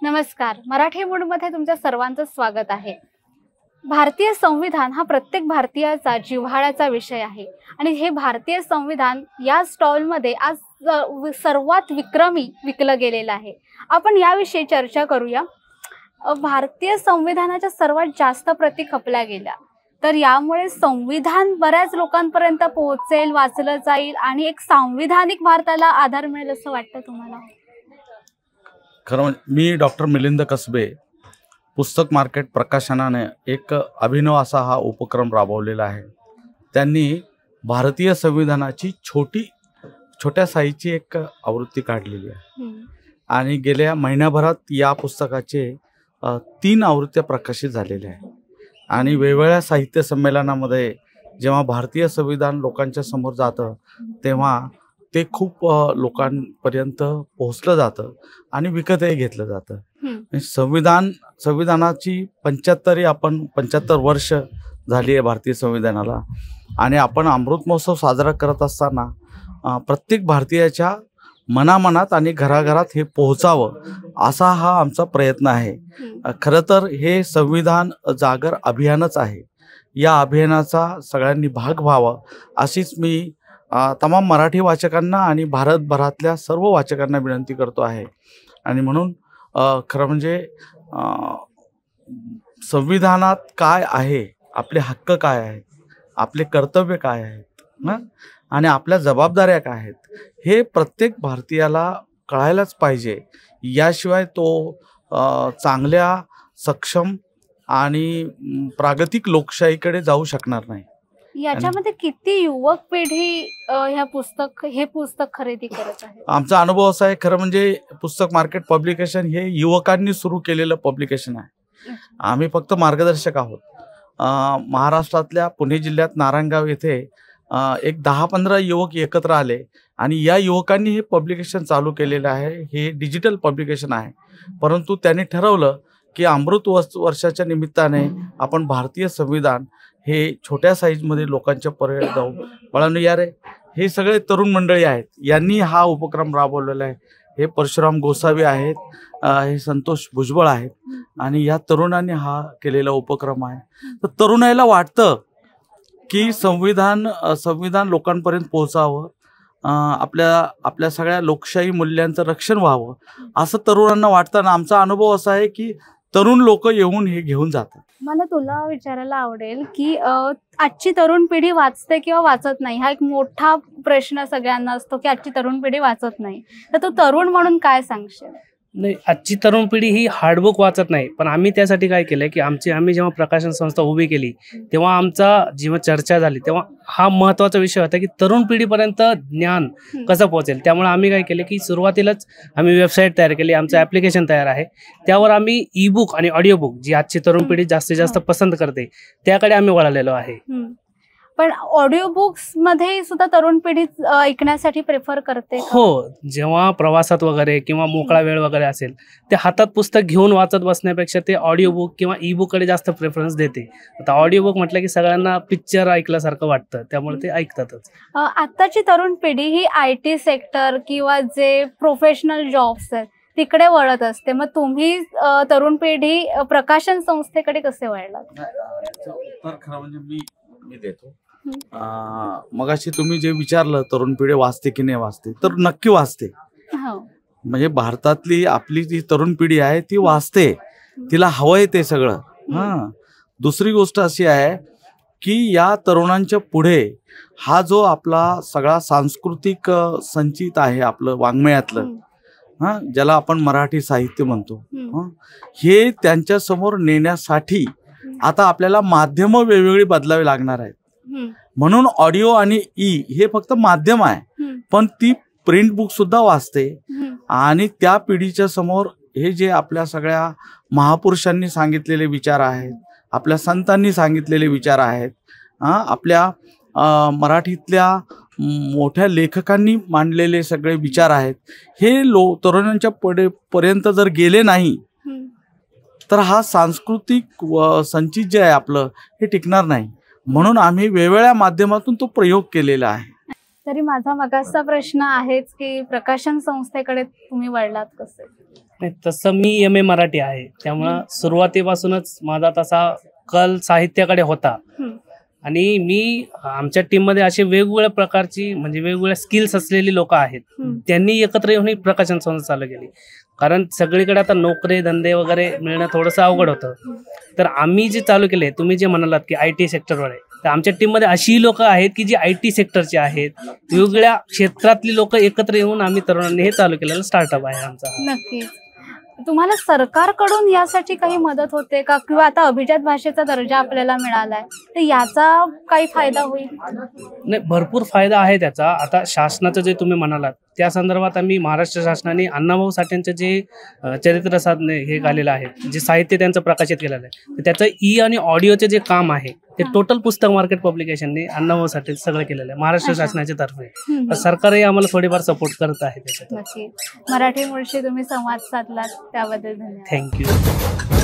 नमस्कार. मराठी मूडमध्ये तुमच्या सर्वांचं स्वागत आहे. भारतीय संविधान हा प्रत्येक भारतीयाचा जिव्हाळ्याचा विषय आहे आणि हे भारतीय संविधान या स्टॉलमध्ये आज सर्वात विक्रमी विकलं गेलेलं आहे. आपण याविषयी चर्चा करूया. भारतीय संविधानाच्या सर्वात जास्त प्रती खपल्या गेल्या, तर यामुळे संविधान बऱ्याच लोकांपर्यंत पोहोचेल, वाचलं जाईल आणि एक संविधानिक भारताला आधार मिळेल असं वाटतं तुम्हाला? खरं मी डॉक्टर मिलिंद कसबे, पुस्तक मार्केट प्रकाशनाने एक अभिनव असा हा उपक्रम राबवलेला आहे. त्यांनी भारतीय संविधानाची छोट्या साईजची एक आवृत्ती काढलेली आहे आणि गेल्या महिन्याभरात या पुस्तकाचे 3 आवृत्त्या प्रकाशित झालेल्या आहेत. आणि वेगवेगळ्या साहित्य संमेलनामध्ये जेव्हा भारतीय संविधान लोकांच्या समोर जातं तेव्हा ते खूप लोकांपर्यंत पोहोचलं जातं आणि विकतही घेतलं जातं. संविधानाची 75 वर्ष झाली आहे भारतीय संविधानाला आणि आपण अमृत महोत्सव साजरा करत असताना प्रत्येक भारतीयाच्या मनामनात आणि घराघरात हे पोहोचावं असा हा आमचा प्रयत्न आहे. खरं तर हे संविधान जागर अभियानच आहे. या अभियानाचा सगळ्यांनी भाग व्हावा अशीच मी तमाम मराठी वाचकांना आणि भारतभरातल्या सर्व वाचकांना विनंती करतो आहे. आणि म्हणून खरं म्हणजे संविधानात काय आहे, आपले हक्क काय आहेत, आपले कर्तव्य काय आहेत आणि आपल्या जबाबदाऱ्या काय आहेत हे प्रत्येक भारतीयाला कळायलाच पाहिजे. याशिवाय तो चांगल्या, सक्षम आणि प्रागतिक लोकशाहीकडे जाऊ शकणार नाही. याच्यामध्ये किती युवक पिढी हे पुस्तक खरेदी करत आहे? आमचा अनुभव असा आहे, खरं म्हणजे पुस्तक मार्केट पब्लिकेशन हे युवकांनी सुरू केलेलं पब्लिकेशन आहे. आम्ही फक्त मार्गदर्शक आहोत. महाराष्ट्रातल्या पुणे जिल्ह्यात नारायणगाव येथे एक 10-15 युवक एकत्र आले आणि या युवकांनी हे पब्लिकेशन चालू केलेलं आहे. हे डिजिटल पब्लिकेशन आहे, परंतु त्यांनी ठरवलं की अमृत वर्षाच्या निमित्ताने आपण भारतीय संविधान हे छोट्या साईजमध्ये लोकांच्या पर्यंत जाऊ. म्हणून यार हे सगळे तरुण मंडळी आहेत, यांनी हा उपक्रम राबवलेला आहे. हे परशुराम गोसावी आहेत, हे संतोष भुजबळ आहेत आणि या तरुणांनी हा केलेला उपक्रम आहे. तर तरुणाईला वाटतं की संविधान लोकांपर्यंत पोहोचावं, आपल्या सगळ्या लोकशाही मूल्यांचं रक्षण व्हावं असं तरुणांना वाटतं. आमचा अनुभव असा आहे की तरुण लोक येऊन हे घेऊन जातात. मला तुला विचारायला आवडेल की आजची तरुण पिढी वाचते किंवा वाचत नाही, हा एक मोठा प्रश्न सगळ्यांना असतो की आजची तरुण पिढी वाचत नाही. तर तू तरुण म्हणून काय सांगशील? नाही, आजची तरुण पिढी ही हार्डबुक वाचत नाही, पण आम्ही त्यासाठी काय केलंय की आम्ही जेव्हा प्रकाशन संस्था उभी केली तेव्हा जेव्हा चर्चा झाली तेव्हा हा महत्त्वाचा विषय होता की तरुण पिढीपर्यंत ज्ञान कसं पोहोचेल. त्यामुळे आम्ही काय केलं की सुरुवातीलाच आम्ही वेबसाईट तयार केली, आमचं ॲप्लिकेशन तयार आहे. त्यावर आम्ही ई बुक आणि ऑडिओ बुक जी आजची तरुण पिढी जास्तीत जास्त पसंत करते त्याकडे आम्ही वळालेलो आहे. पण ऑडिओ बुक्स मध्ये सुद्धा तरुण पिढी ऐकण्यासाठी प्रेफर करते? हो, जेव्हा प्रवासात वगैरे किंवा मोकळा वेळ वगैरे असेल ते हातात पुस्तक घेऊन वाचत बसण्यापेक्षा ते ऑडिओ बुक किंवा ई बुक कडे जास्त प्रेफरन्स देते. आता ऑडिओ बुक म्हटलं की सगळ्यांना पिक्चर ऐकल्यासारखं वाटतं, त्यामुळे ते ऐकतातच. आताची तरुण पिढी ही IT सेक्टर किंवा जे प्रोफेशनल जॉब्स आहेत तिकडे वळत असते. मग तुम्ही तरुण पिढी प्रकाशन संस्थेकडे कसे वळलात? तर खरं म्हणजे मी देतो. मगाशी तुम्ही जे विचारलं तरुण पिढी वाचते की नाही वाचते, तर नक्की वाचते. म्हणजे भारतातली आपली जी तरुण पिढी आहे ती वाचते, तिला हवंय ते सगळं. दुसरी गोष्ट अशी आहे की या तरुणांच्या पुढे हा जो आपला सगळा सांस्कृतिक संचित आहे आपलं वाङ्मयातलं, ज्याला आपण मराठी साहित्य म्हणतो, हे त्यांच्या समोर नेण्यासाठी आता आपल्याला माध्यमं वेगवेगळी बदलावी लागणार आहेत. म्हणून ऑडिओ आणि हे फक्त माध्यम आहे, पण ती प्रिंट बुक सुद्धा वाचते. आणि त्या पिढीच्या समोर हे जे आपल्या सगळ्या महापुरुषांनी सांगितलेले विचार आहेत, आपल्या संतांनी सांगितलेले विचार आहेत, आपल्या मराठीतल्या मोठ्या लेखकांनी मांडलेले सगळे विचार आहेत, हे तरुणांच्या पर्यंत जर गेले नाही तर हा सांस्कृतिक संचित जे आहे आपलं हे टिकणार नाही. म्हणून आम्ही वेगवेगळ्या माध्यमातून तो प्रयोग केलेला आहे. तरी माझा मगाचा प्रश्न आहेच की प्रकाशन संस्थेकडे तुम्ही वळलात कसे? नाही, तसं मी MA मराठी आहे, त्यामुळं सुरुवातीपासूनच माझा तसा कल साहित्याकडे होता. आणि मी आमच्या टीममध्ये असे वेगवेगळ्या प्रकारची म्हणजे वेगवेगळ्या स्किल्स असलेली लोक आहेत, त्यांनी एकत्र येऊन ही प्रकाशन संस्था चालू केली. कारण सगळीकडे आता नोकरी धंदे वगैरे मिळणं थोडंसं अवघड होतं. तर आम्ही जे चालू केले, तुम्ही जे म्हणालात की IT सेक्टरवर आहे, तर आमच्या टीममध्ये अशी लोक आहेत की जी IT सेक्टरची आहेत. वेगवेगळ्या क्षेत्रातली लोक एकत्र येऊन आम्ही तरुणांनी हे चालू केलेलं स्टार्टअप आहे आमचा. नक्कीच. तुम्हाला सरकारकडून यासाठी काही मदत होते का, किंवा आता अभिजात भाषेचा दर्जा आपल्याला मिळालाय तर याचा काही फायदा होईल? नाही, भरपूर फायदा आहे त्याचा. आता शासनाचं जे तुम्ही म्हणालात त्या संदर्भात आम्ही महाराष्ट्र शासनाने अण्णाभाऊ साठेंचं जे चरित्र साधने हे झालेलं आहे, जे साहित्य त्यांचं प्रकाशित केलेलं आहे, तर त्याचं आणि ऑडिओचे जे काम आहे ते टोटल पुस्तक मार्केट पब्लिकेशनने अण्णाभाऊ साठे सगळं केलेलं आहे महाराष्ट्र शासनाच्या तर्फे. तर सरकारही आम्हाला थोडीफार सपोर्ट करत आहे त्याच्यात. नक्की. मराठी मुळशी तुम्ही संवाद साधलात त्याबद्दल धन्यवाद. थँक्यू.